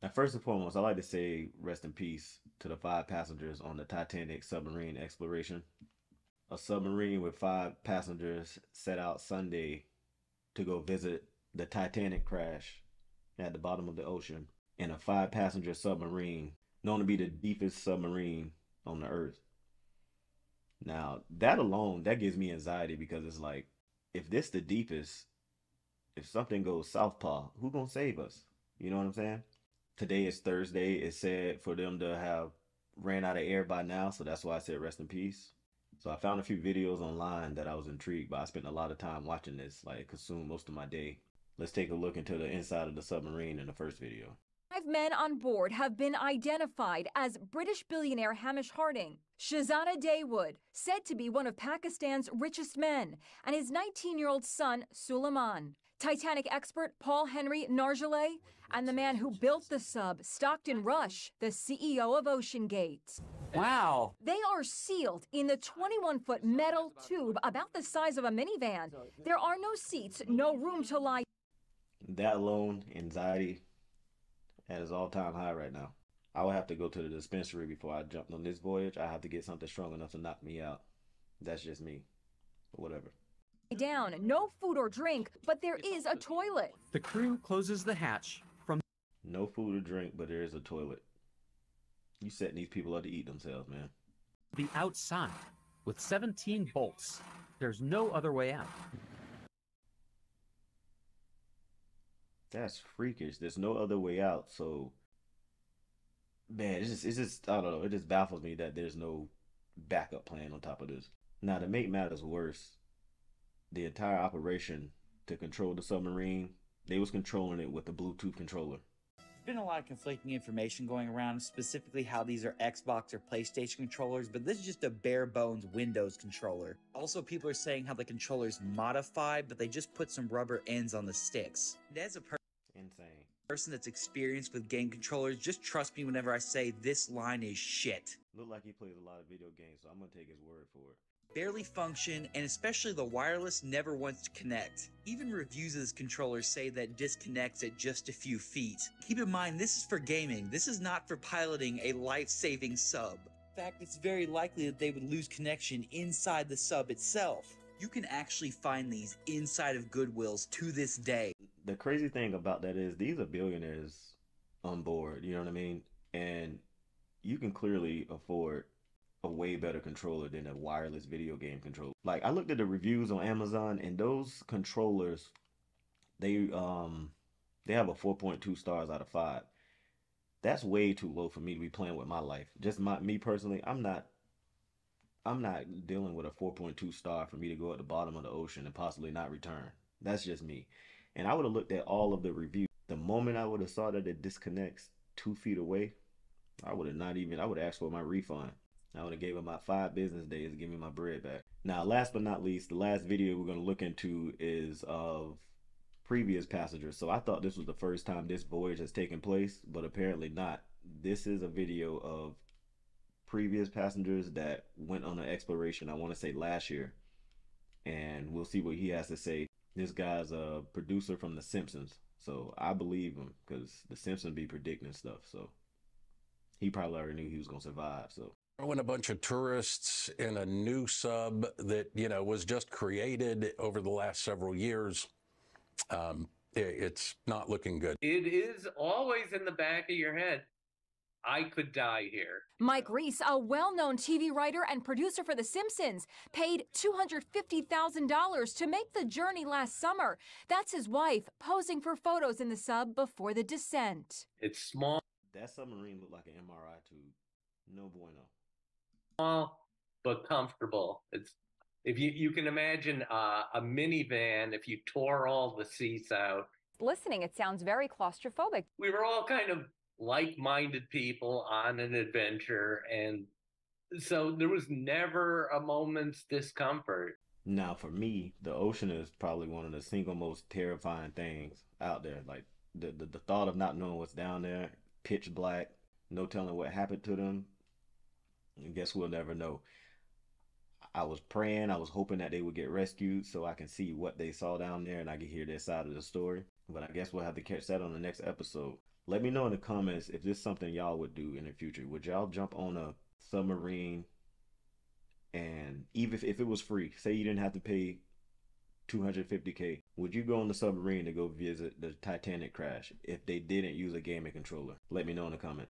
Now, first and foremost, I'd like to say rest in peace to the five passengers on the Titanic submarine exploration. A submarine with five passengers set out Sunday to go visit the Titanic crash at the bottom of the ocean in a five passenger submarine, known to be the deepest submarine on the earth. Now, that alone, that gives me anxiety because it's like, if this the deepest, if something goes southpaw, who gonna save us? You know what I'm saying? Today is Thursday. It's said for them to have ran out of air by now, so that's why I said rest in peace. So I found a few videos online that I was intrigued by. I spent a lot of time watching this, like consumed most of my day. Let's take a look into the inside of the submarine in the first video. 5 men on board have been identified as British billionaire Hamish Harding, Shahzada Dawood, said to be one of Pakistan's richest men, and his 19-year-old son, Suleiman. Titanic expert Paul Henry Nargeolet, and the man who built the sub, Stockton Rush, the CEO of OceanGate. Wow. They are sealed in the 21-foot metal tube about the size of a minivan. There are no seats, no room to lie. That alone, anxiety at its all-time high right now. I would have to go to the dispensary before I jumped on this voyage. I have to get something strong enough to knock me out. That's just me. But whatever. Down, no food or drink, but there is a toilet. The crew closes the hatch from No food or drink, but there is a toilet. You setting these people up to eat themselves, man. the outside with 17 bolts. There's no other way out. That's freakish. There's no other way out. So, man, it's just, I don't know. It just baffles me that there's no backup plan on top of this. Now, to make matters worse, the entire operation to control the submarine, they was controlling it with a Bluetooth controller. There's been a lot of conflicting information going around, specifically how these are Xbox or PlayStation controllers, but this is just a bare bones Windows controller. Also, people are saying how the controller's modified, but they just put some rubber ends on the sticks. And as a Insane. person that's experienced with game controllers, just trust me whenever I say this line is shit. Look like he plays a lot of video games, so I'm gonna take his word for it. Barely function, and especially the wireless never wants to connect. Even reviews of this controller say that disconnects at just a few feet. Keep in mind, this is for gaming. This is not for piloting a life-saving sub. In fact, it's very likely that they would lose connection inside the sub itself. You can actually find these inside of Goodwills to this day. The crazy thing about that is these are billionaires on board, you know what I mean? And you can clearly afford a way better controller than a wireless video game controller. Like I looked at the reviews on Amazon and those controllers, they have a 4.2 stars out of 5. That's way too low for me to be playing with my life. Just me personally, I'm not dealing with a 4.2 star for me to go at the bottom of the ocean and possibly not return. That's just me. And I would have looked at all of the reviews. The moment I would have saw that it disconnects 2 feet away, I would have asked for my refund. I would have gave him my 5 business days to give me my bread back. Now, last but not least, the last video we're going to look into is of previous passengers. So I thought this was the first time this voyage has taken place, but apparently not. This is a video of previous passengers that went on an exploration, I want to say last year. And we'll see what he has to say. This guy's a producer from The Simpsons. So I believe him because The Simpsons be predicting stuff. So he probably already knew he was going to survive. So When a bunch of tourists in a new sub that, was just created over the last several years, it's not looking good. It is always in the back of your head. I could die here. Mike Reese, a well-known TV writer and producer for The Simpsons, paid $250,000 to make the journey last summer. That's his wife posing for photos in the sub before the descent. It's small, that submarine looked like an MRI tube. No bueno. but comfortable. It's if you can imagine a minivan if you tore all the seats out. Listening, it sounds very claustrophobic. We were all kind of like-minded people on an adventure, and so there was never a moment's discomfort. Now, for me, the ocean is probably one of the single most terrifying things out there. Like the thought of not knowing what's down there, pitch black, no telling what happened to them. I guess we'll never know. I was praying, I was hoping that they would get rescued so I can see what they saw down there and I can hear their side of the story. But I guess we'll have to catch that on the next episode. Let me know in the comments if this is something y'all would do in the future. Would y'all jump on a submarine, and even if it was free, say you didn't have to pay 250K, would you go on the submarine to go visit the Titanic crash if they didn't use a gaming controller? Let me know in the comments.